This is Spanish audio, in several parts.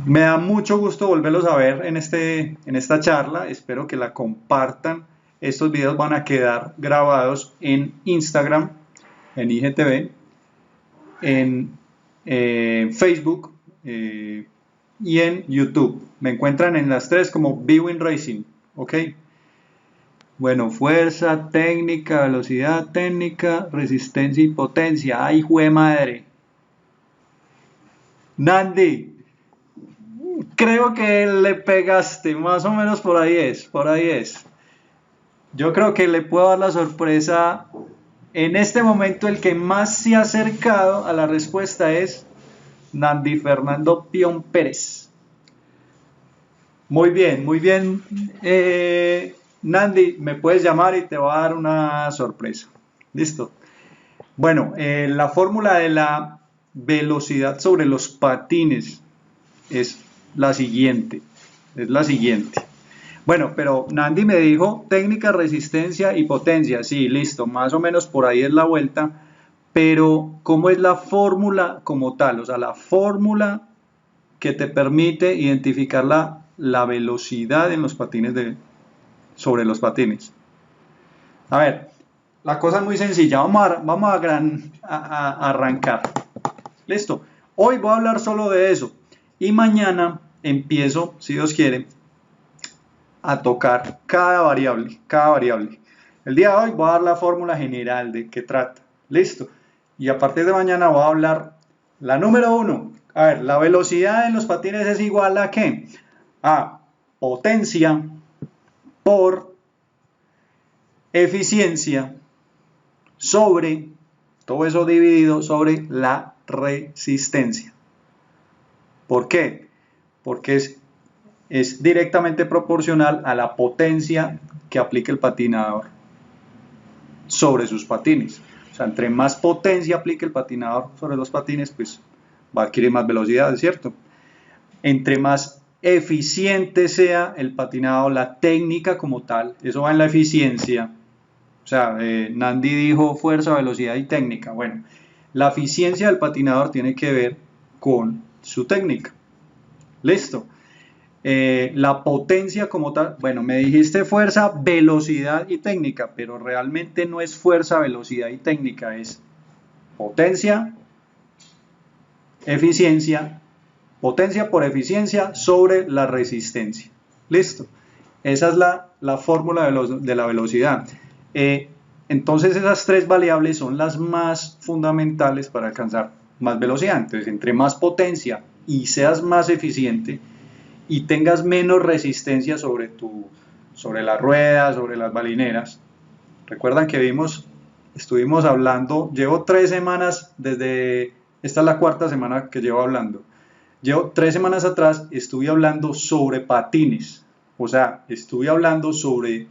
Me da mucho gusto volverlos a ver en esta charla. Espero que la compartan. Estos videos van a quedar grabados en Instagram, en IGTV, en Facebook y en YouTube. Me encuentran en las tres como Bwin Racing. ¿Ok? Bueno, fuerza, técnica, velocidad, técnica, resistencia y potencia. ¡Ay, jue madre! Nandi, creo que le pegaste, más o menos por ahí es, por ahí es. Yo creo que le puedo dar la sorpresa. En este momento el que más se ha acercado a la respuesta es Nandi Fernando Pion Pérez. Muy bien, muy bien. Nandi, me puedes llamar y te voy a dar una sorpresa. Listo. Bueno, la fórmula de la velocidad sobre los patines es la siguiente. Es la siguiente. Bueno, pero Nandi me dijo técnica, resistencia y potencia. Sí, listo, más o menos por ahí es la vuelta. Pero, ¿cómo es la fórmula como tal? O sea, la fórmula que te permite identificar la velocidad en los patines sobre los patines. A ver, la cosa es muy sencilla. Vamos a arrancar. Listo. Hoy voy a hablar solo de eso. Y mañana empiezo, si Dios quiere, a tocar cada variable, cada variable. El día de hoy voy a dar la fórmula general de qué trata. Listo. Y a partir de mañana voy a hablar la número uno. A ver, la velocidad en los patines es igual a ¿qué? A potencia por eficiencia sobre, todo eso dividido sobre la resistencia. ¿Por qué? Porque es directamente proporcional a la potencia que aplique el patinador sobre sus patines. O sea, entre más potencia aplique el patinador sobre los patines, pues va a adquirir más velocidad, ¿cierto? Entre más eficiente sea el patinador, la técnica como tal, eso va en la eficiencia. O sea, Nandi dijo fuerza, velocidad y técnica. Bueno, la eficiencia del patinador tiene que ver con su técnica. Listo. La potencia como tal, bueno, me dijiste fuerza, velocidad y técnica, pero realmente no es fuerza, velocidad y técnica, es potencia, eficiencia, potencia por eficiencia sobre la resistencia. Listo. Esa es la fórmula de la velocidad. Entonces esas tres variables son las más fundamentales para alcanzar más velocidad. Entonces, entre más potencia y seas más eficiente, y tengas menos resistencia sobre las ruedas, sobre las balineras. Recuerdan que estuvimos hablando, llevo 3 semanas esta es la cuarta semana que llevo hablando. Llevo 3 semanas atrás, estuve hablando sobre patines, o sea, estuve hablando sobre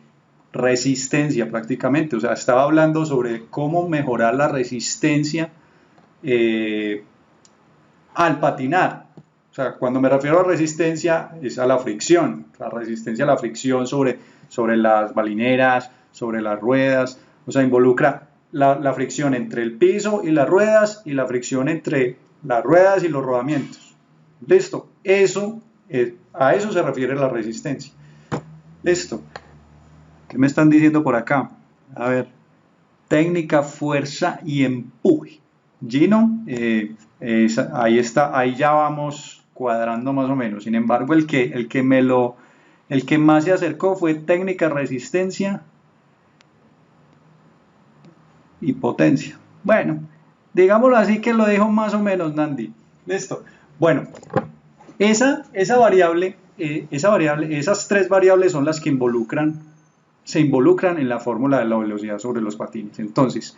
resistencia prácticamente, o sea, estaba hablando sobre cómo mejorar la resistencia al patinar. O sea, cuando me refiero a resistencia es a la fricción, la resistencia a la fricción sobre las balineras, sobre las ruedas, o sea, involucra la fricción entre el piso y las ruedas y la fricción entre las ruedas y los rodamientos. Listo, a eso se refiere la resistencia. Listo, ¿qué me están diciendo por acá? A ver, técnica, fuerza y empuje. Gino, ahí está, ahí ya vamos cuadrando más o menos. Sin embargo, el que más se acercó fue técnica, resistencia y potencia. Bueno, digámoslo así que lo dijo más o menos Nandi. Listo. Bueno, esa variable, esas tres variables son las que se involucran en la fórmula de la velocidad sobre los patines. Entonces,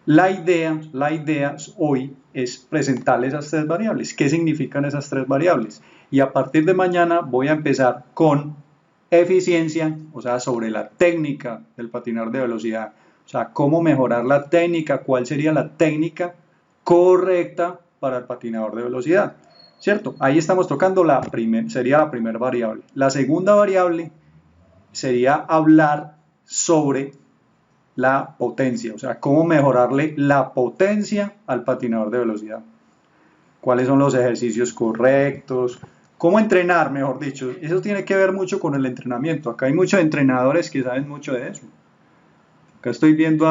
la idea hoy es presentarles esas tres variables. ¿Qué significan esas tres variables? Y a partir de mañana voy a empezar con eficiencia, o sea, sobre la técnica del patinar de velocidad. O sea, cómo mejorar la técnica, cuál sería la técnica correcta para el patinador de velocidad. ¿Cierto? Ahí estamos tocando sería la primera variable. La segunda variable sería hablar sobre la potencia, o sea, cómo mejorarle la potencia al patinador de velocidad. ¿Cuáles son los ejercicios correctos? cómo entrenar, mejor dicho. Eso tiene que ver mucho con el entrenamiento. Acá hay muchos entrenadores que saben mucho de eso. Acá estoy viendo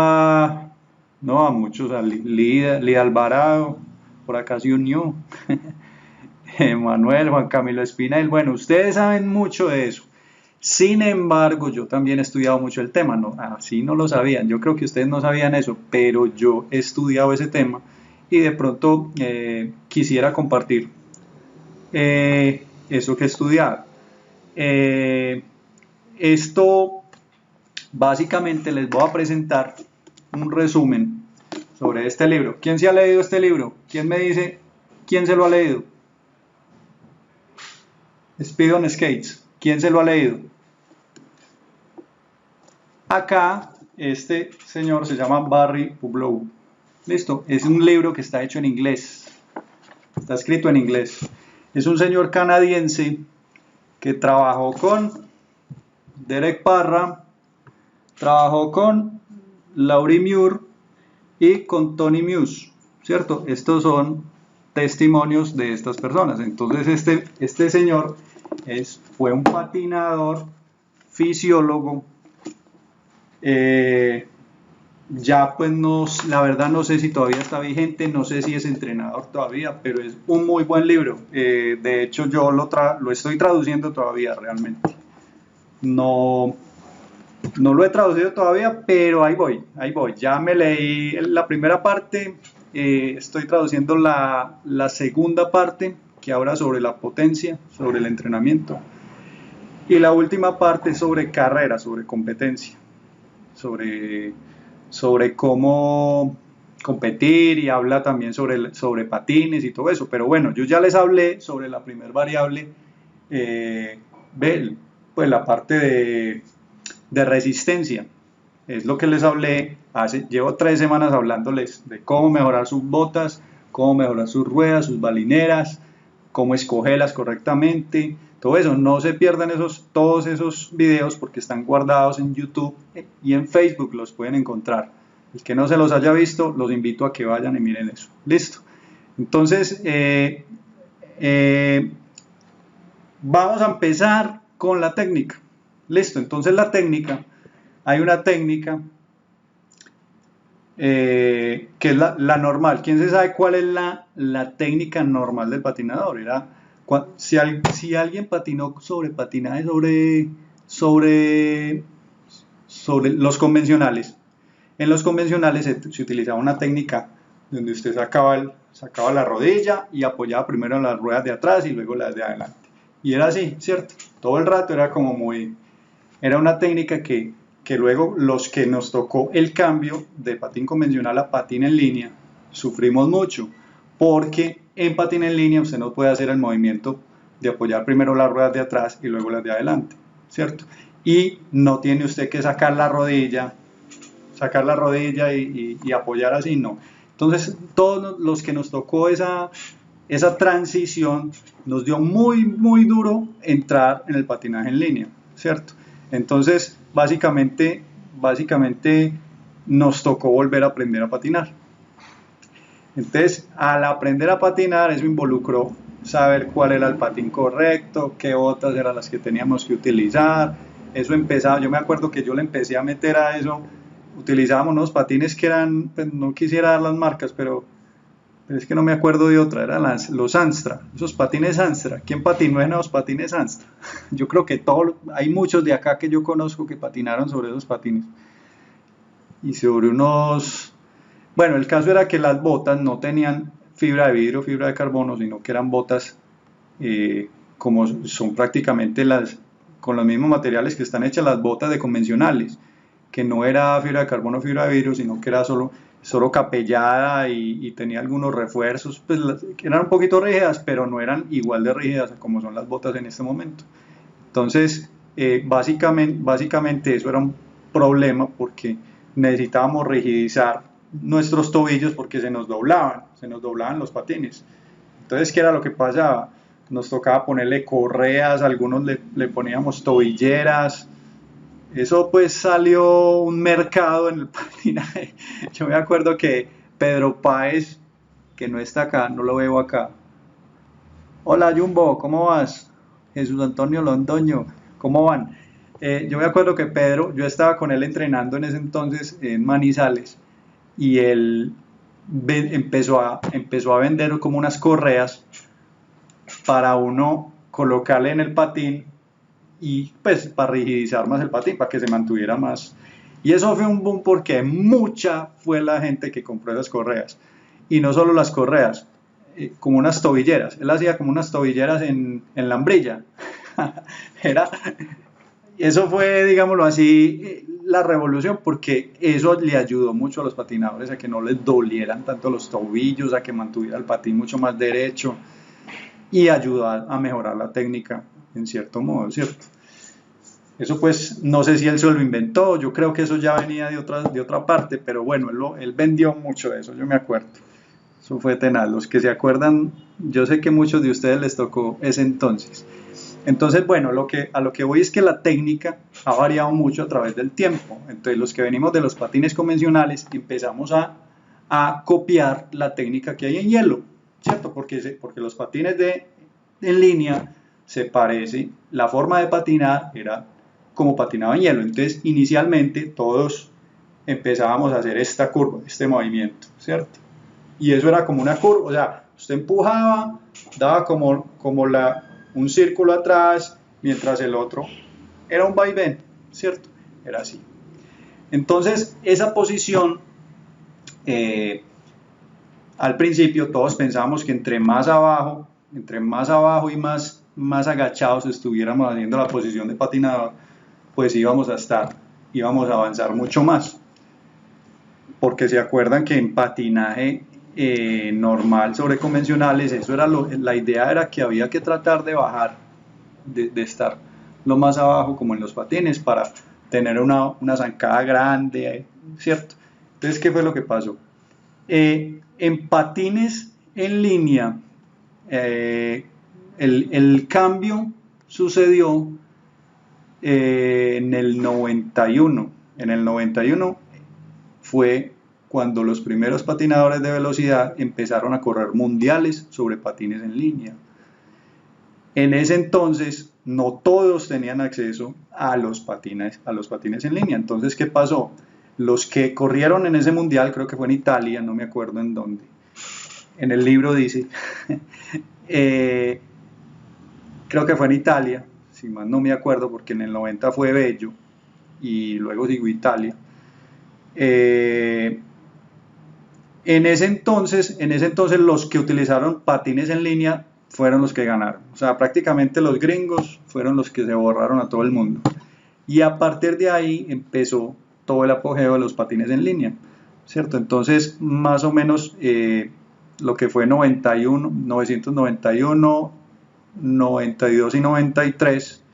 no, a muchos, a Lee Alvarado, por acá se unió, Manuel, Juan Camilo Espinel. Bueno, ustedes saben mucho de eso. Sin embargo, yo también he estudiado mucho el tema, ¿no? Así no lo sabían, yo creo que ustedes no sabían eso, pero yo he estudiado ese tema y de pronto quisiera compartir eso que he estudiado. Esto básicamente les voy a presentar un resumen sobre este libro. ¿Quién se ha leído este libro? ¿Quién me dice quién se lo ha leído? Speed on Skates. ¿Quién se lo ha leído? Acá, este señor se llama Barry Publow. Listo, es un libro que está hecho en inglés. Está escrito en inglés. Es un señor canadiense que trabajó con Derek Parra, trabajó con Laurie Muir y con Tony Muse, ¿cierto? Estos son testimonios de estas personas. Entonces este señor fue un patinador, fisiólogo, ya pues la verdad no sé si todavía está vigente, no sé si es entrenador todavía, pero es un muy buen libro. De hecho yo lo estoy traduciendo todavía realmente. No lo he traducido todavía, pero ahí voy. Ya me leí la primera parte, estoy traduciendo la segunda parte, que habla sobre la potencia, sobre el entrenamiento. Y la última parte sobre carrera, sobre competencia, sobre cómo competir, y habla también sobre patines y todo eso. Pero bueno, yo ya les hablé sobre la primera variable, pues la parte de resistencia. Es lo que les hablé llevo 3 semanas hablándoles de cómo mejorar sus botas, cómo mejorar sus ruedas, sus balineras, cómo escogerlas correctamente, todo eso. No se pierdan todos esos videos porque están guardados en YouTube y en Facebook, los pueden encontrar. El que no se los haya visto, los invito a que vayan y miren eso. Listo. Entonces, vamos a empezar con la técnica. Listo. Entonces hay una técnica que es la normal. ¿Quién se sabe cuál es la técnica normal del patinador? Si alguien patinó sobre patinaje sobre los convencionales, en los convencionales se utilizaba una técnica donde usted sacaba la rodilla y apoyaba primero en las ruedas de atrás y luego las de adelante. Y era así, ¿cierto? Todo el rato era una técnica que luego los que nos tocó el cambio de patín convencional a patín en línea, sufrimos mucho, porque en patín en línea usted no puede hacer el movimiento de apoyar primero las ruedas de atrás y luego las de adelante, ¿cierto? Y no tiene usted que sacar la rodilla y apoyar así, no. Entonces, todos los que nos tocó esa transición, nos dio muy, muy duro entrar en el patinaje en línea, ¿cierto? Entonces, básicamente nos tocó volver a aprender a patinar. Entonces, al aprender a patinar, eso involucró saber cuál era el patín correcto, qué botas eran las que teníamos que utilizar. Eso empezaba, yo me acuerdo que yo le empecé a meter a eso, utilizábamos unos patines que eran, pues no quisiera dar las marcas, pero es que no me acuerdo de otra, eran los Anstra, esos patines Anstra. ¿Quién patinó en esos patines Anstra? Yo creo que hay muchos de acá que yo conozco que patinaron sobre esos patines. Y sobre bueno, el caso era que las botas no tenían fibra de vidrio, fibra de carbono, sino que eran botas como son prácticamente con los mismos materiales que están hechas las botas de convencionales, que no era fibra de carbono, fibra de vidrio, sino que era solo capellada y tenía algunos refuerzos, pues eran un poquito rígidas, pero no eran igual de rígidas como son las botas en este momento. Entonces, básicamente eso era un problema porque necesitábamos rigidizar nuestros tobillos porque se nos doblaban los patines. Entonces, ¿qué era lo que pasaba? Nos tocaba ponerle correas, algunos le poníamos tobilleras. Eso pues salió un mercado en el patinaje. Yo me acuerdo que Pedro Páez, que no está acá, no lo veo acá. Hola Jumbo, ¿cómo vas? Jesús Antonio Londoño, ¿cómo van? Yo me acuerdo que Pedro, yo estaba con él entrenando en ese entonces en Manizales y él empezó a vender como unas correas para uno colocarle en el patín y pues para rigidizar más el patín, para que se mantuviera más. Y eso fue un boom porque mucha fue la gente que compró esas correas. Y no solo las correas, como unas tobilleras. Él hacía como unas tobilleras en lambrilla. Era, eso fue, digámoslo así, la revolución, porque eso le ayudó mucho a los patinadores a que no les dolieran tanto los tobillos, a que mantuviera el patín mucho más derecho y ayudó a mejorar la técnica en cierto modo, ¿cierto? Eso pues no sé si él se lo inventó, yo creo que eso ya venía de otra parte, pero bueno, él vendió mucho de eso, yo me acuerdo. Eso fue tenaz, los que se acuerdan, yo sé que muchos de ustedes les tocó ese entonces. Entonces, bueno, a lo que voy es que la técnica ha variado mucho a través del tiempo. Entonces, los que venimos de los patines convencionales empezamos a copiar la técnica que hay en hielo, ¿cierto? Porque los patines en línea se parece, la forma de patinar era como patinaba en hielo. Entonces, inicialmente todos empezábamos a hacer esta curva, este movimiento, ¿cierto? Y eso era como una curva, o sea, usted empujaba, daba un círculo atrás, mientras el otro era un vaivén, ¿cierto? Era así. Entonces, esa posición, al principio todos pensábamos que entre más abajo y más agachados estuviéramos haciendo la posición de patinador, pues íbamos a avanzar mucho más. Porque se acuerdan que en patinaje normal sobre convencionales, eso era la idea era que había que tratar de bajar, de estar lo más abajo como en los patines para tener una zancada grande, ¿cierto? Entonces, ¿qué fue lo que pasó? En patines en línea, el cambio sucedió en el 91. En el 91 fue cuando los primeros patinadores de velocidad empezaron a correr mundiales sobre patines en línea. En ese entonces no todos tenían acceso a los patines en línea. Entonces, ¿qué pasó? Los que corrieron en ese mundial, creo que fue en Italia, no me acuerdo en dónde, en el libro dice, creo que fue en Italia, si más no me acuerdo, porque en el 90 fue Bello y luego digo Italia. En ese entonces los que utilizaron patines en línea fueron los que ganaron. O sea, prácticamente los gringos fueron los que se borraron a todo el mundo. Y a partir de ahí empezó todo el apogeo de los patines en línea, ¿cierto? Entonces, más o menos lo que fue 991, 92 y 93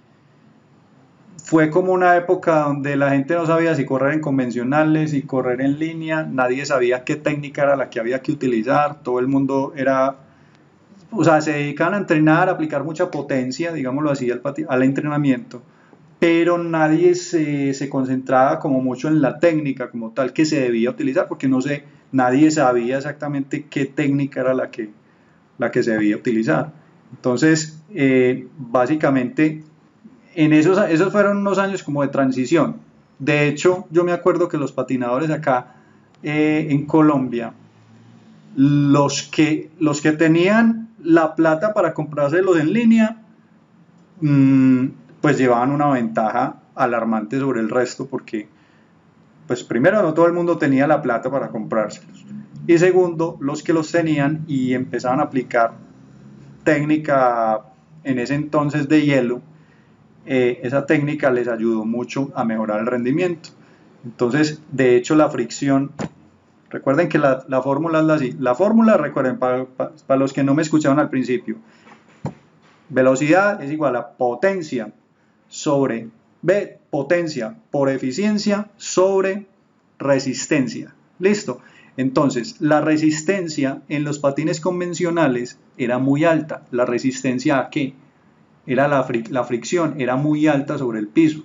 fue como una época donde la gente no sabía si correr en convencionales, si correr en línea, nadie sabía qué técnica era la que había que utilizar, todo el mundo se dedicaban a entrenar, a aplicar mucha potencia, digámoslo así, al entrenamiento, pero nadie se concentraba como mucho en la técnica como tal que se debía utilizar, porque nadie sabía exactamente qué técnica era la que se debía utilizar. Entonces, básicamente, esos fueron unos años como de transición. De hecho, yo me acuerdo que los patinadores acá en Colombia, los que tenían la plata para comprárselos en línea, pues llevaban una ventaja alarmante sobre el resto porque, pues primero, no todo el mundo tenía la plata para comprárselos. Y segundo, los que los tenían y empezaban a aplicar técnica en ese entonces de hielo, esa técnica les ayudó mucho a mejorar el rendimiento. Entonces, de hecho, la fricción, recuerden que la fórmula es así. La fórmula, recuerden, para los que no me escucharon al principio, velocidad es igual a potencia sobre potencia por eficiencia sobre resistencia. ¿Listo? Entonces, la resistencia en los patines convencionales era muy alta. ¿La resistencia a qué? Era la fricción, era muy alta sobre el piso,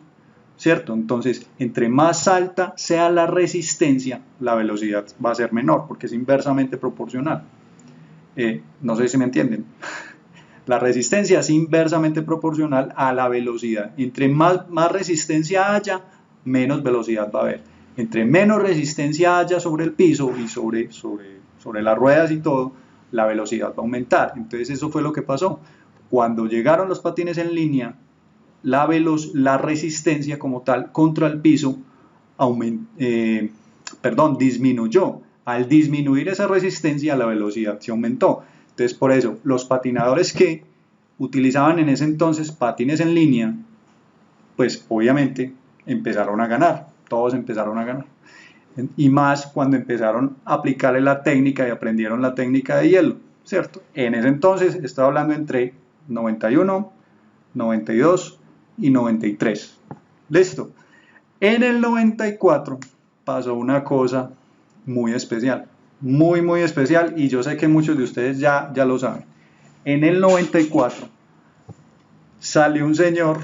¿cierto? Entonces, entre más alta sea la resistencia, la velocidad va a ser menor, porque es inversamente proporcional. No sé si me entienden. La resistencia es inversamente proporcional a la velocidad. Entre más resistencia haya, menos velocidad va a haber. Entre menos resistencia haya sobre el piso y sobre las ruedas y todo, la velocidad va a aumentar. Entonces eso fue lo que pasó. Cuando llegaron los patines en línea, la resistencia como tal contra el piso disminuyó. Al disminuir esa resistencia, la velocidad se aumentó. Entonces, por eso, los patinadores que utilizaban en ese entonces patines en línea, pues obviamente empezaron a ganar, todos empezaron a ganar. Y más cuando empezaron a aplicarle la técnica y aprendieron la técnica de hielo, ¿cierto? En ese entonces, estaba hablando entre 91, 92 y 93. ¿Listo? En el 94 pasó una cosa muy especial, muy especial, y yo sé que muchos de ustedes ya lo saben. En el 94 salió un señor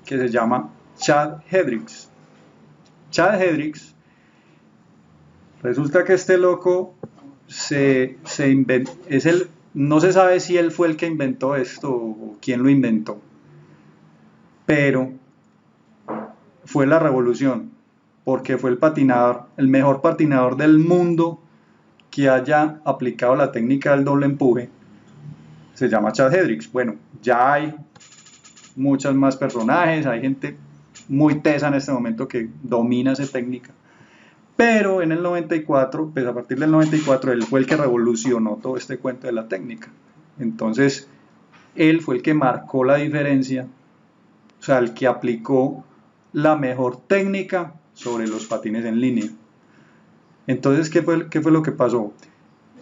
que se llama Chad Hendricks. Chad Hendricks, resulta que este loco no se sabe si él fue el que inventó esto o quién lo inventó, pero fue la revolución, porque fue el mejor patinador del mundo que haya aplicado la técnica del doble empuje. Se llama Chad Hendricks. Bueno, ya hay muchos más personajes, hay gente muy tesa en este momento que domina esa técnica, pero en el 94, pues a partir del 94, él fue el que revolucionó todo este cuento de la técnica. Entonces, él fue el que marcó la diferencia, o sea, el que aplicó la mejor técnica sobre los patines en línea. Entonces, ¿qué fue lo que pasó?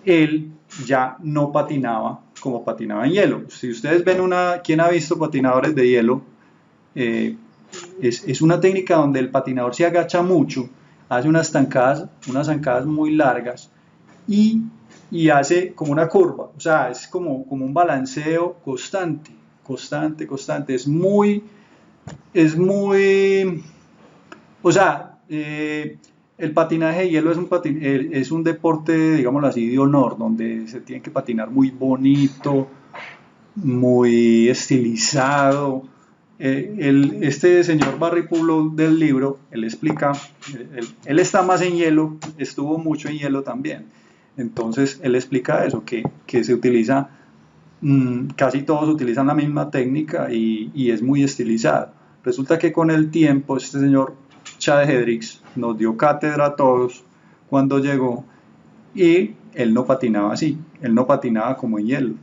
Él ya no patinaba como patinaba en hielo. Si ustedes ven ¿quién ha visto patinadores de hielo? Es una técnica donde el patinador se agacha mucho, hace unas zancadas muy largas y hace como una curva, o sea, es como un balanceo constante. O sea, el patinaje de hielo es un deporte, digámoslo así, de honor, donde se tiene que patinar muy bonito, muy estilizado. Este señor Barry Pullo del libro, él explica, él está más en hielo, estuvo mucho en hielo también. Entonces, él explica eso, que se utiliza, casi todos utilizan la misma técnica y es muy estilizado. Resulta que con el tiempo, este señor Chad Hendricks nos dio cátedra a todos cuando llegó, y él no patinaba así, él no patinaba como en hielo.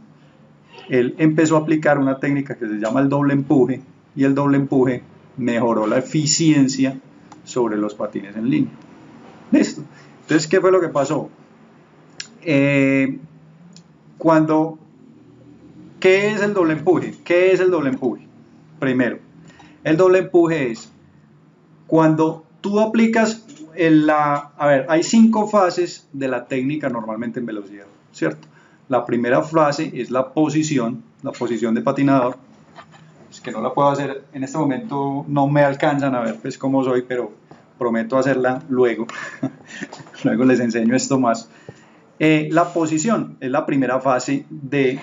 Él empezó a aplicar una técnica que se llama el doble empuje, y el doble empuje mejoró la eficiencia sobre los patines en línea. ¿Listo? Entonces, ¿qué fue lo que pasó? ¿Qué es el doble empuje? ¿Qué es el doble empuje? Primero, el doble empuje es cuando tú aplicas hay 5 fases de la técnica normalmente en velocidad, ¿cierto? La primera fase es la posición de patinador. Es que no la puedo hacer en este momento, no me alcanzan a ver pues cómo soy, pero prometo hacerla luego. Luego les enseño esto más. La posición es la primera fase del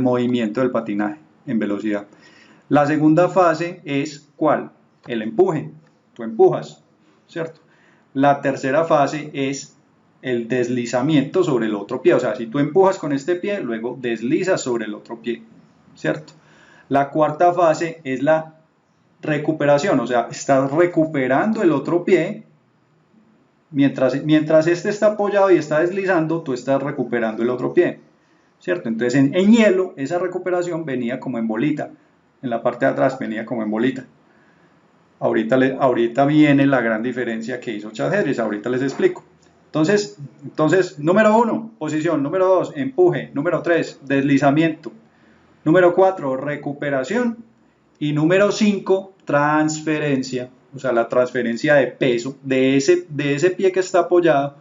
movimiento del patinaje en velocidad. La segunda fase es ¿cuál? El empuje. Tú empujas, ¿cierto? La tercera fase es el deslizamiento sobre el otro pie. O sea, si tú empujas con este pie, luego deslizas sobre el otro pie, ¿cierto? La cuarta fase es la recuperación, o sea, estás recuperando el otro pie. Mientras este está apoyado y está deslizando, tú estás recuperando el otro pie, ¿cierto? Entonces en hielo esa recuperación venía como en bolita, en la parte de atrás venía como en bolita. Ahorita viene la gran diferencia que hizo Chad Hendricks, ahorita les explico. Entonces, número 1, posición. Número 2, empuje. Número 3, deslizamiento. Número 4, recuperación. Y número 5, transferencia. O sea, la transferencia de peso de ese pie que está apoyado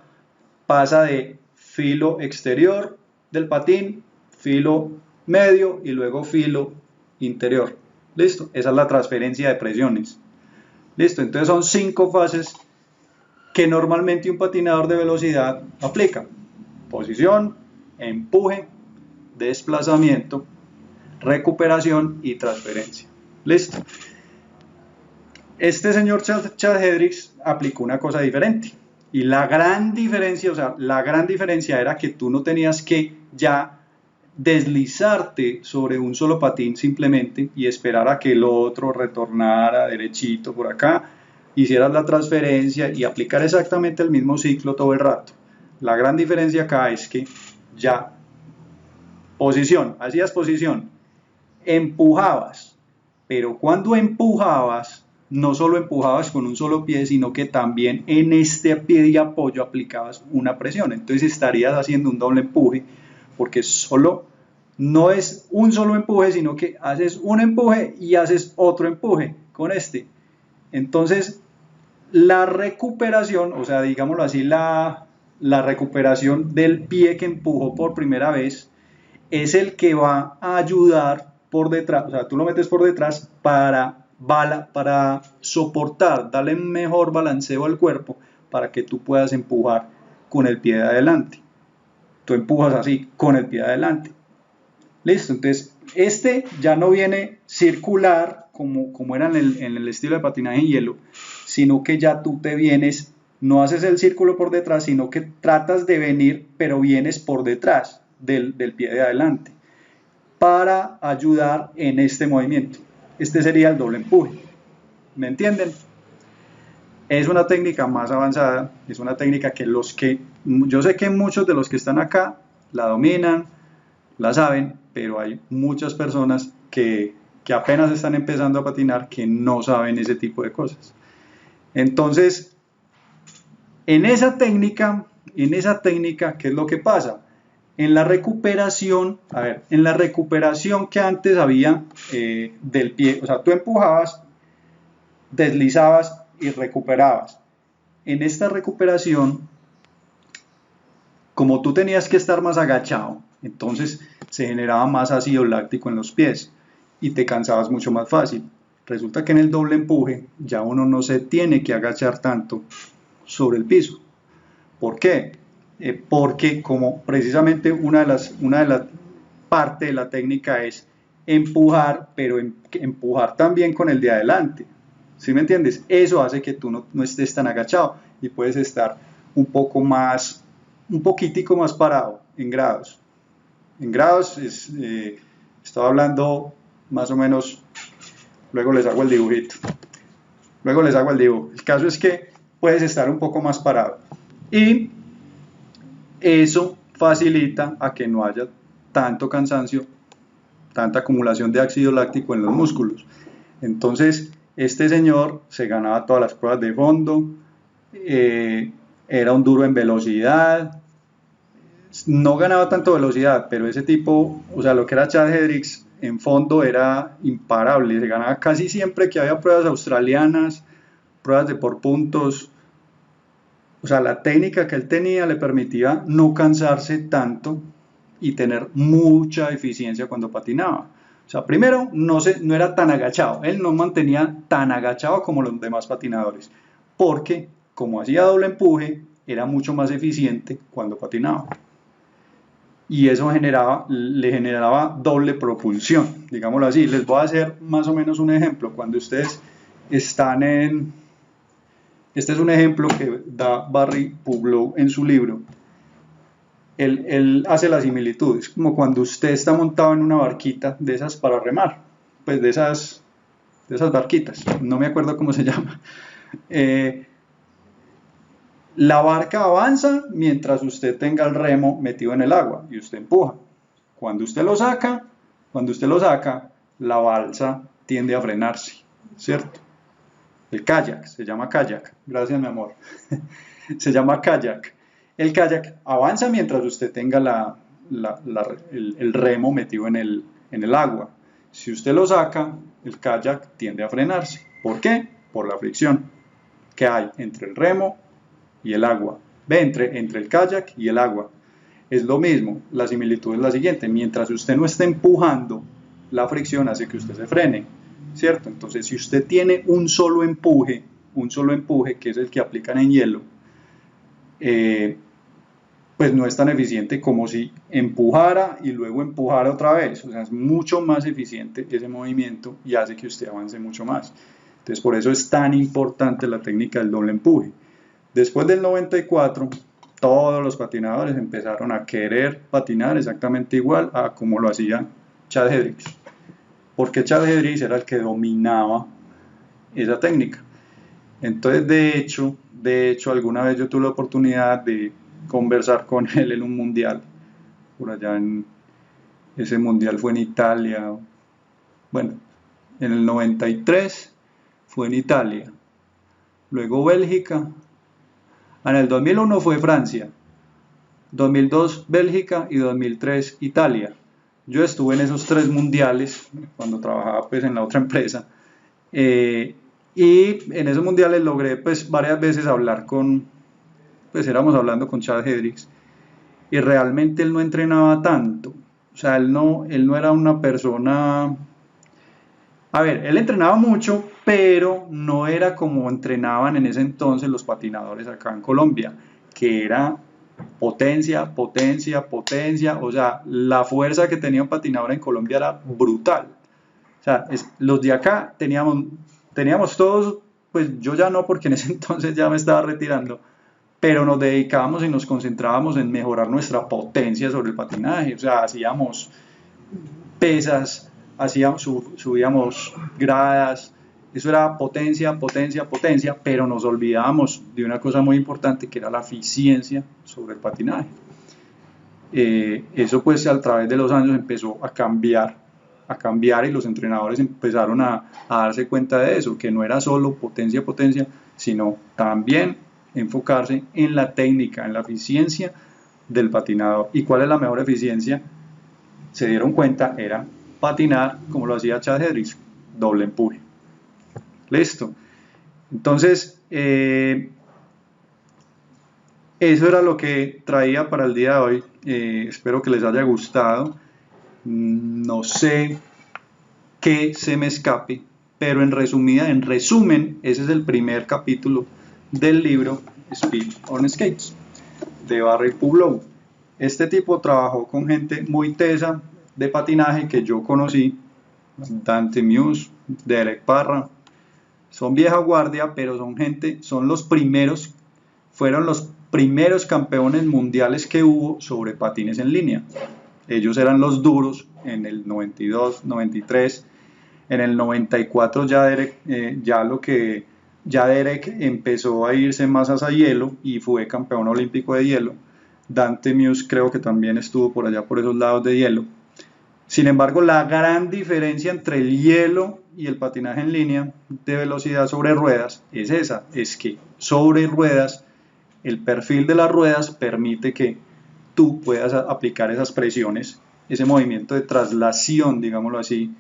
pasa de filo exterior del patín, filo medio y luego filo interior. ¿Listo? Esa es la transferencia de presiones. ¿Listo? Entonces son 5 fases que normalmente un patinador de velocidad aplica: posición, empuje, desplazamiento, recuperación y transferencia. ¿Listo? Este señor Chad Hendricks aplicó una cosa diferente. Y la gran diferencia, era que tú no tenías que ya deslizarte sobre un solo patín simplemente y esperar a que el otro retornara derechito por acá, hicieras la transferencia y aplicar exactamente el mismo ciclo todo el rato. La gran diferencia acá es que ya hacías posición, empujabas, pero cuando empujabas, no solo empujabas con un solo pie, sino que también en este pie de apoyo aplicabas una presión. Entonces estarías haciendo un doble empuje, porque no es un solo empuje, sino que haces un empuje y haces otro empuje con este. Entonces, la recuperación, o sea, digámoslo así, la recuperación del pie que empujó por primera vez, es el que va a ayudar por detrás, o sea, tú lo metes por detrás para soportar, darle mejor balanceo al cuerpo para que tú puedas empujar con el pie de adelante. Tú empujas así, con el pie de adelante. Listo, entonces este ya no viene circular como era en el estilo de patinaje en hielo, sino que ya tú te vienes, no haces el círculo por detrás, sino que tratas de venir, pero vienes por detrás del pie de adelante para ayudar en este movimiento. Este sería el doble empuje. ¿Me entienden? Es una técnica más avanzada, es una técnica que yo sé que muchos de los que están acá la dominan, la saben, pero hay muchas personas que apenas están empezando a patinar que no saben ese tipo de cosas. Entonces, en esa técnica, ¿qué es lo que pasa? En la recuperación, que antes había del pie, o sea, tú empujabas, deslizabas y recuperabas. En esta recuperación, como tú tenías que estar más agachado, entonces se generaba más ácido láctico en los pies y te cansabas mucho más fácil. Resulta que en el doble empuje ya uno no se tiene que agachar tanto sobre el piso. ¿Por qué? Porque como precisamente una de las partes de la técnica es empujar, pero empujar también con el de adelante. ¿Sí me entiendes? Eso hace que tú no estés tan agachado y puedes estar un poquitico más parado en grados. En grados estaba hablando más o menos, luego les hago el dibujito. El caso es que puedes estar un poco más parado. Y eso facilita a que no haya tanto cansancio, tanta acumulación de ácido láctico en los músculos. Entonces, este señor se ganaba todas las pruebas de fondo, era un duro en velocidad, no ganaba tanto velocidad, pero ese tipo, o sea, lo que era Chad Hendricks en fondo era imparable, se ganaba casi siempre que había pruebas australianas, pruebas de por puntos. O sea, la técnica que él tenía le permitía no cansarse tanto y tener mucha eficiencia cuando patinaba. O sea, primero, no era tan agachado. Él no mantenía tan agachado como los demás patinadores. Porque, como hacía doble empuje, era mucho más eficiente cuando patinaba. Y eso le generaba doble propulsión, digámoslo así. Les voy a hacer más o menos un ejemplo. Cuando ustedes están este es un ejemplo que da Barry Puglow en su libro. Él hace la similitud. Es como cuando usted está montado en una barquita de esas para remar. Pues de esas barquitas. No me acuerdo cómo se llama. La barca avanza mientras usted tenga el remo metido en el agua y usted empuja. Cuando usted lo saca, la balsa tiende a frenarse, ¿cierto? El kayak, se llama kayak, gracias mi amor, se llama kayak. El kayak avanza mientras usted tenga el remo metido en el agua. Si usted lo saca, el kayak tiende a frenarse. ¿Por qué? Por la fricción que hay entre el remo y el agua. Entre el kayak y el agua. Es lo mismo, la similitud es la siguiente, mientras usted no esté empujando, la fricción hace que usted se frene. ¿Cierto? Entonces, si usted tiene un solo empuje, que es el que aplican en hielo, pues no es tan eficiente como si empujara y luego empujara otra vez. O sea, es mucho más eficiente ese movimiento y hace que usted avance mucho más. Entonces, por eso es tan importante la técnica del doble empuje. Después del 94, todos los patinadores empezaron a querer patinar exactamente igual a como lo hacía Chad Hendricks, porque Chad Hendricks era el que dominaba esa técnica. Entonces, de hecho, alguna vez yo tuve la oportunidad de conversar con él en un mundial, por allá ese mundial fue en Italia, bueno, en el 93 fue en Italia, luego Bélgica, en el 2001 fue Francia, 2002 Bélgica y 2003 Italia. Yo estuve en esos 3 mundiales cuando trabajaba pues en la otra empresa, y en esos mundiales logré pues varias veces hablar pues éramos hablando con Chad Hendricks, y realmente él no entrenaba tanto. O sea, él no era una persona... A ver, él entrenaba mucho, pero no era como entrenaban en ese entonces los patinadores acá en Colombia, que era potencia, potencia, potencia. O sea, la fuerza que tenía un patinador en Colombia era brutal. O sea, los de acá teníamos todos, pues yo ya no, porque en ese entonces ya me estaba retirando, pero nos dedicábamos y nos concentrábamos en mejorar nuestra potencia sobre el patinaje. O sea, hacíamos pesas, subíamos gradas, eso era potencia, potencia, potencia, pero nos olvidábamos de una cosa muy importante, que era la eficiencia sobre el patinaje. Eso pues a través de los años empezó a cambiar, y los entrenadores empezaron a darse cuenta de eso, que no era solo potencia, potencia, sino también enfocarse en la técnica, en la eficiencia del patinador. ¿Y cuál es la mejor eficiencia? Se dieron cuenta, era patinar como lo hacía Chad Hendricks, doble empuje. Listo. Entonces, eso era lo que traía para el día de hoy. Espero que les haya gustado. No sé qué se me escape, pero en resumen, ese es el primer capítulo del libro Speed on Skates de Barry Pudlow. Este tipo trabajó con gente muy tesa de patinaje que yo conocí, Dante Muse, Derek Parra. Son vieja guardia, pero fueron los primeros campeones mundiales que hubo sobre patines en línea. Ellos eran los duros en el 92, 93. En el 94 ya Derek empezó a irse más hacia hielo y fue campeón olímpico de hielo. Dante Muse creo que también estuvo por allá por esos lados de hielo. Sin embargo, la gran diferencia entre el hielo y el patinaje en línea de velocidad sobre ruedas es esa, es que sobre ruedas el perfil de las ruedas permite que tú puedas aplicar esas presiones, ese movimiento de traslación, digámoslo así,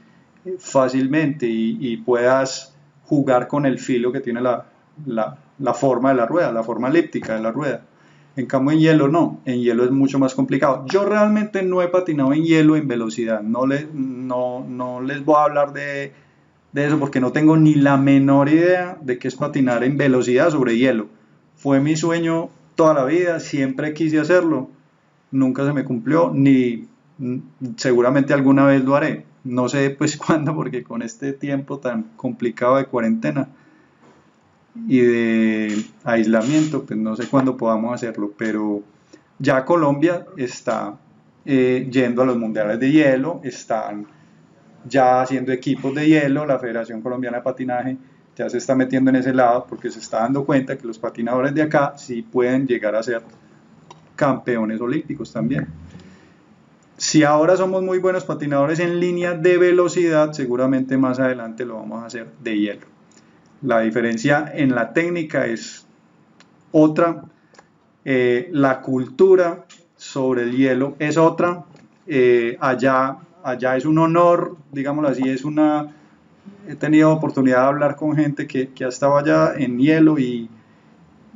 fácilmente, y puedas jugar con el filo que tiene la forma de la rueda, la forma elíptica de la rueda. En cambio en hielo no, en hielo es mucho más complicado. Yo realmente no he patinado en hielo en velocidad, no les voy a hablar de eso porque no tengo ni la menor idea de qué es patinar en velocidad sobre hielo. Fue mi sueño toda la vida, siempre quise hacerlo, nunca se me cumplió, ni seguramente alguna vez lo haré. No sé pues cuándo, porque con este tiempo tan complicado de cuarentena y de aislamiento, pues no sé cuándo podamos hacerlo, pero ya Colombia está yendo a los mundiales de hielo, están ya haciendo equipos de hielo, la Federación Colombiana de Patinaje ya se está metiendo en ese lado porque se está dando cuenta que los patinadores de acá sí pueden llegar a ser campeones olímpicos también. Si ahora somos muy buenos patinadores en línea de velocidad, seguramente más adelante lo vamos a hacer de hielo. La diferencia en la técnica es otra, la cultura sobre el hielo es otra. Allá es un honor, digámoslo así, he tenido oportunidad de hablar con gente que ha estado allá en hielo, y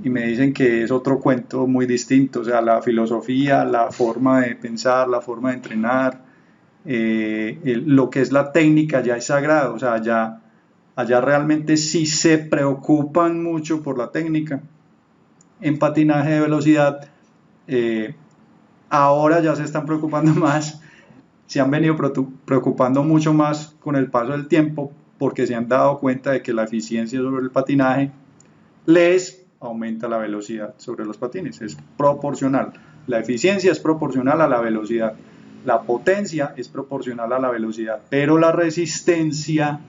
me dicen que es otro cuento muy distinto. O sea, la filosofía, la forma de pensar, la forma de entrenar, lo que es la técnica ya es sagrado. O sea, allá realmente sí se preocupan mucho por la técnica. En patinaje de velocidad Ahora ya se están preocupando más, se han venido preocupando mucho más con el paso del tiempo porque se han dado cuenta de que la eficiencia sobre el patinaje les aumenta la velocidad sobre los patines, es proporcional. La eficiencia es proporcional a la velocidad, la potencia es proporcional a la velocidad, pero la resistencia,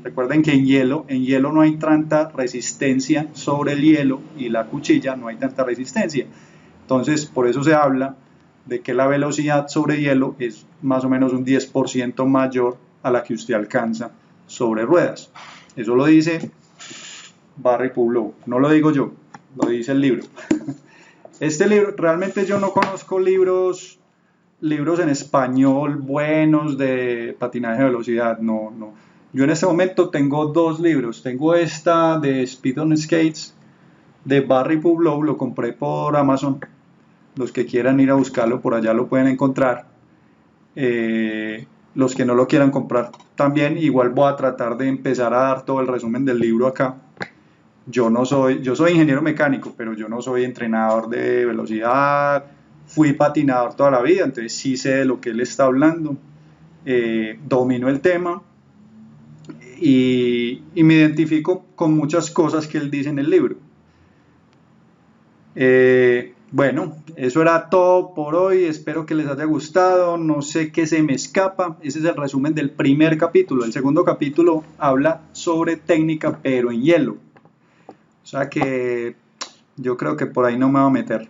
recuerden que en hielo no hay tanta resistencia sobre el hielo y la cuchilla no hay tanta resistencia. Entonces, por eso se habla de que la velocidad sobre hielo es más o menos un 10% mayor a la que usted alcanza sobre ruedas. Eso lo dice Barry Pablo, no lo digo yo, lo dice el libro. Este libro, realmente yo no conozco libros en español buenos de patinaje de velocidad, no. Yo en este momento tengo dos libros, tengo esta de Speed on Skates de Barry Pablo, lo compré por Amazon, los que quieran ir a buscarlo por allá lo pueden encontrar, los que no lo quieran comprar también, igual voy a tratar de empezar a dar todo el resumen del libro acá. Yo soy ingeniero mecánico, pero yo no soy entrenador de velocidad, fui patinador toda la vida, entonces sí sé de lo que él está hablando, domino el tema y me identifico con muchas cosas que él dice en el libro. Bueno, eso era todo por hoy, espero que les haya gustado, no sé qué se me escapa, ese es el resumen del primer capítulo. El segundo capítulo habla sobre técnica pero en hielo, o sea que yo creo que por ahí no me voy a meter,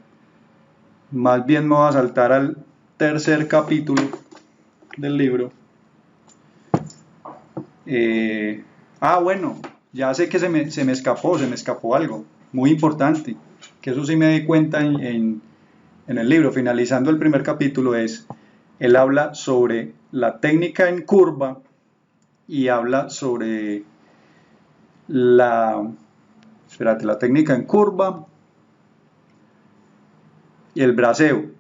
más bien me voy a saltar al tercer capítulo del libro. Bueno, ya sé que se me escapó algo muy importante, que eso sí me di cuenta en el libro, finalizando el primer capítulo, él habla sobre la técnica en curva y habla sobre la técnica en curva y el braceo.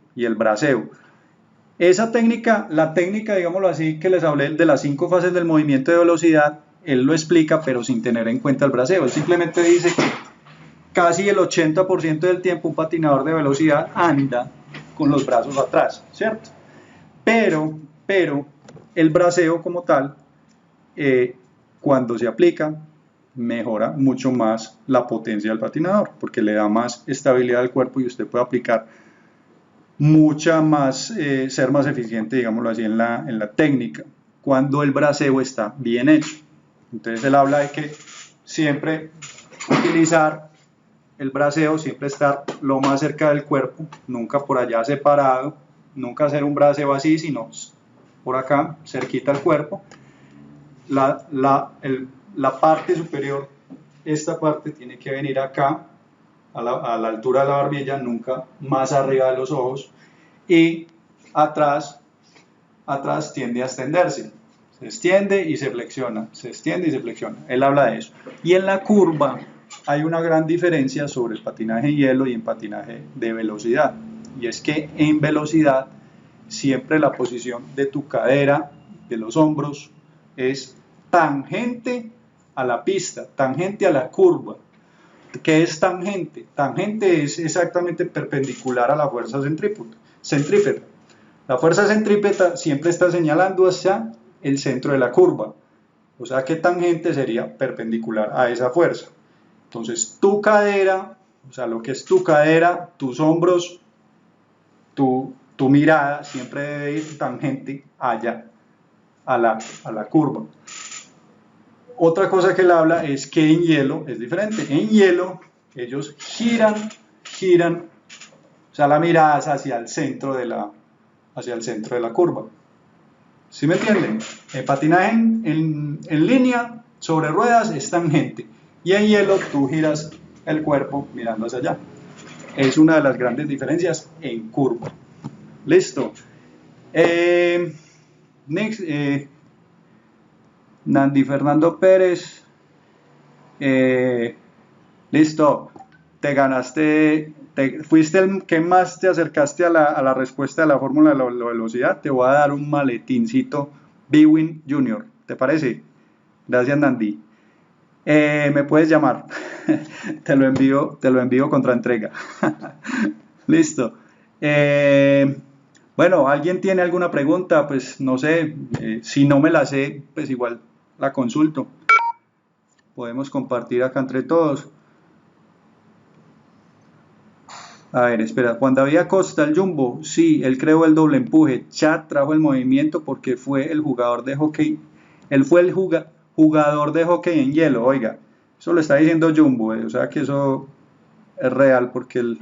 Esa técnica, la técnica, digámoslo así, que les hablé de las 5 fases del movimiento de velocidad, él lo explica, pero sin tener en cuenta el braceo. Él simplemente dice que casi el 80% del tiempo un patinador de velocidad anda con los brazos atrás, ¿cierto? Pero el braceo como tal, cuando se aplica, mejora mucho más la potencia del patinador, porque le da más estabilidad al cuerpo y usted puede aplicar mucha más, ser más eficiente, digámoslo así, en la técnica, cuando el braceo está bien hecho. Entonces él habla de que siempre utilizar el braceo, siempre estar lo más cerca del cuerpo, nunca por allá separado, nunca hacer un braceo así, sino por acá, cerquita al cuerpo. La parte superior, esta parte tiene que venir acá, a la altura de la barbilla, nunca más arriba de los ojos, y atrás tiende a extenderse, se extiende y se flexiona, se extiende y se flexiona, él habla de eso. Y en la curva hay una gran diferencia sobre el patinaje en hielo y en patinaje de velocidad, y es que en velocidad siempre la posición de tu cadera, de los hombros, es tangente a la pista, tangente a la curva. ¿Qué es tangente? Tangente es exactamente perpendicular a la fuerza centrípeta. La fuerza centrípeta siempre está señalando hacia el centro de la curva. O sea que tangente sería perpendicular a esa fuerza. Entonces tu cadera, o sea lo que es tu cadera, tus hombros, tu mirada siempre debe ir tangente allá a la curva. Otra cosa que él habla es que en hielo es diferente. En hielo ellos giran, o sea la mirada es hacia el centro de la curva. ¿Sí me entienden? El patinaje en línea sobre ruedas es tangente y en hielo tú giras el cuerpo mirando hacia allá. Es una de las grandes diferencias en curva. Listo. Next, Nandi Fernando Pérez, listo, te ganaste, fuiste el que más te acercaste a la respuesta de la fórmula de la velocidad. Te voy a dar un maletincito Bwin Junior, ¿te parece? Gracias, Nandi. Me puedes llamar, te lo envío contra entrega. Listo. Bueno, ¿alguien tiene alguna pregunta? Pues no sé, si no me la sé, pues igual la consulto. Podemos compartir acá entre todos. A ver, espera, Juan David Acosta, el Jumbo, sí, él creó el doble empuje. Chad trajo el movimiento porque fue el jugador de hockey, él fue el jugador de hockey en hielo, oiga, eso lo está diciendo Jumbo, o sea que eso es real porque él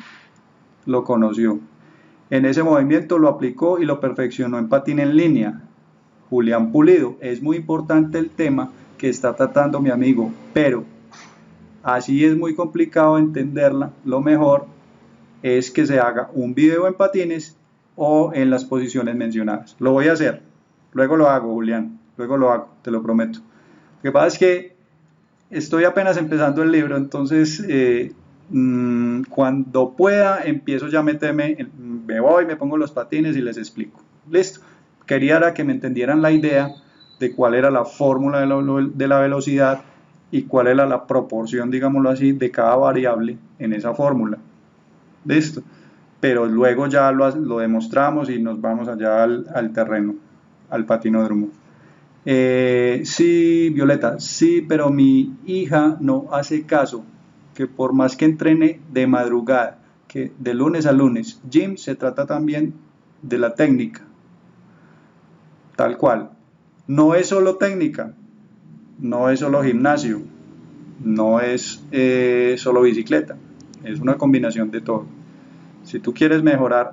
lo conoció. En ese movimiento lo aplicó y lo perfeccionó en patín en línea. Julián Pulido, es muy importante el tema que está tratando mi amigo, pero así es muy complicado entenderla, lo mejor es que se haga un video en patines o en las posiciones mencionadas. Lo voy a hacer, luego lo hago, Julián, luego lo hago, te lo prometo. Lo que pasa es que estoy apenas empezando el libro, entonces cuando pueda empiezo ya a meterme, me voy, me pongo los patines y les explico. Listo. Quería era que me entendieran la idea de cuál era la fórmula de la velocidad y cuál era la proporción, digámoslo así, de cada variable en esa fórmula. Listo, pero luego ya lo demostramos y nos vamos allá al terreno, al patinódromo. Sí, Violeta, sí, pero mi hija no hace caso, que por más que entrene de madrugada, que de lunes a lunes, Jim, se trata también de la técnica, tal cual. No es solo técnica, no es solo gimnasio, no es solo bicicleta, es una combinación de todo. Si tú quieres mejorar,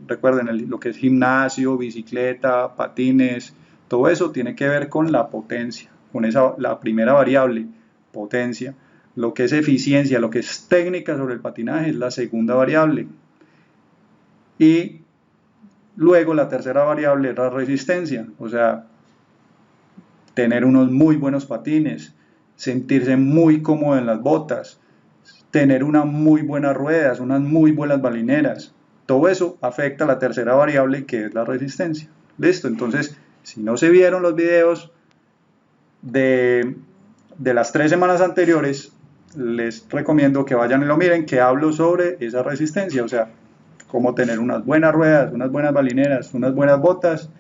recuerden lo que es gimnasio, bicicleta, patines, todo eso tiene que ver con la potencia, con la primera variable, potencia. Lo que es eficiencia, lo que es técnica sobre el patinaje es la segunda variable. Y luego la tercera variable es la resistencia, o sea, tener unos muy buenos patines, sentirse muy cómodo en las botas, tener unas muy buenas ruedas, unas muy buenas balineras. Todo eso afecta a la tercera variable, que es la resistencia. Listo, entonces, si no se vieron los videos de las 3 semanas anteriores, les recomiendo que vayan y lo miren, que hablo sobre esa resistencia, o sea, cómo tener unas buenas ruedas, unas buenas balineras, unas buenas botas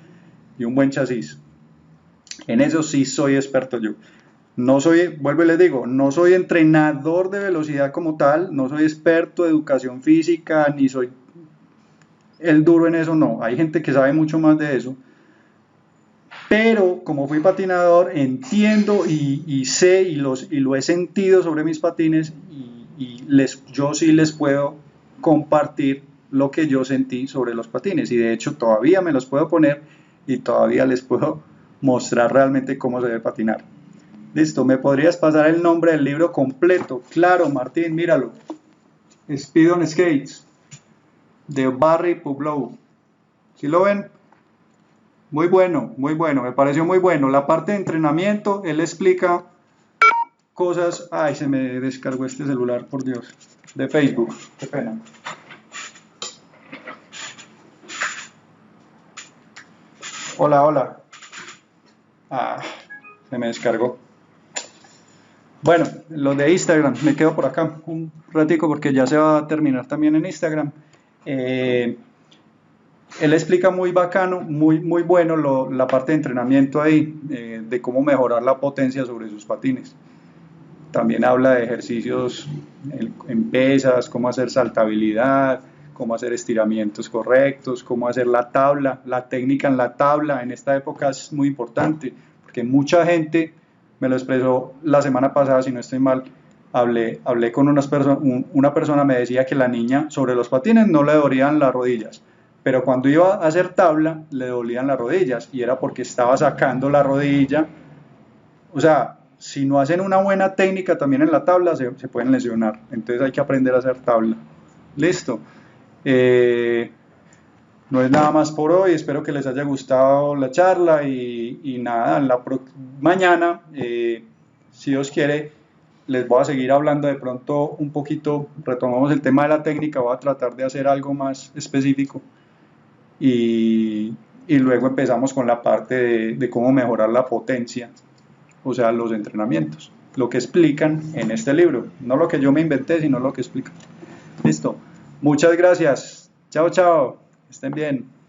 y un buen chasis. En eso sí soy experto yo. No soy, vuelvo y les digo, no soy entrenador de velocidad como tal, no soy experto de educación física, ni soy el duro en eso, no. Hay gente que sabe mucho más de eso. Pero como fui patinador, entiendo y sé y lo he sentido sobre mis patines y yo sí les puedo compartir lo que yo sentí sobre los patines. Y de hecho todavía me los puedo poner y todavía les puedo mostrar realmente cómo se debe patinar. Listo, ¿me podrías pasar el nombre del libro completo? Claro, Martín, míralo. Speed on Skates, de Barry Publow. ¿Sí lo ven? Muy bueno, me pareció muy bueno. La parte de entrenamiento, él explica cosas... Ay, se me descargó este celular, por Dios. De Facebook, qué pena. Hola, hola. Ah, se me descargó. Bueno, los de Instagram, me quedo por acá un ratico porque ya se va a terminar también en Instagram. Él explica muy bacano, muy bueno la parte de entrenamiento ahí, de cómo mejorar la potencia sobre sus patines. También habla de ejercicios en pesas, cómo hacer saltabilidad, cómo hacer estiramientos correctos, cómo hacer la tabla, la técnica en la tabla. En esta época es muy importante porque mucha gente... Me lo expresó la semana pasada, si no estoy mal, hablé con una persona me decía que la niña sobre los patines no le dolían las rodillas, pero cuando iba a hacer tabla le dolían las rodillas y era porque estaba sacando la rodilla. O sea, si no hacen una buena técnica también en la tabla se pueden lesionar, entonces hay que aprender a hacer tabla. Listo. No es nada más por hoy, espero que les haya gustado la charla y nada, mañana, si Dios quiere, les voy a seguir hablando de pronto un poquito, retomamos el tema de la técnica, voy a tratar de hacer algo más específico y luego empezamos con la parte de cómo mejorar la potencia, o sea, los entrenamientos, lo que explican en este libro, no lo que yo me inventé, sino lo que explican. Listo, muchas gracias. Chao, chao. Estén bien.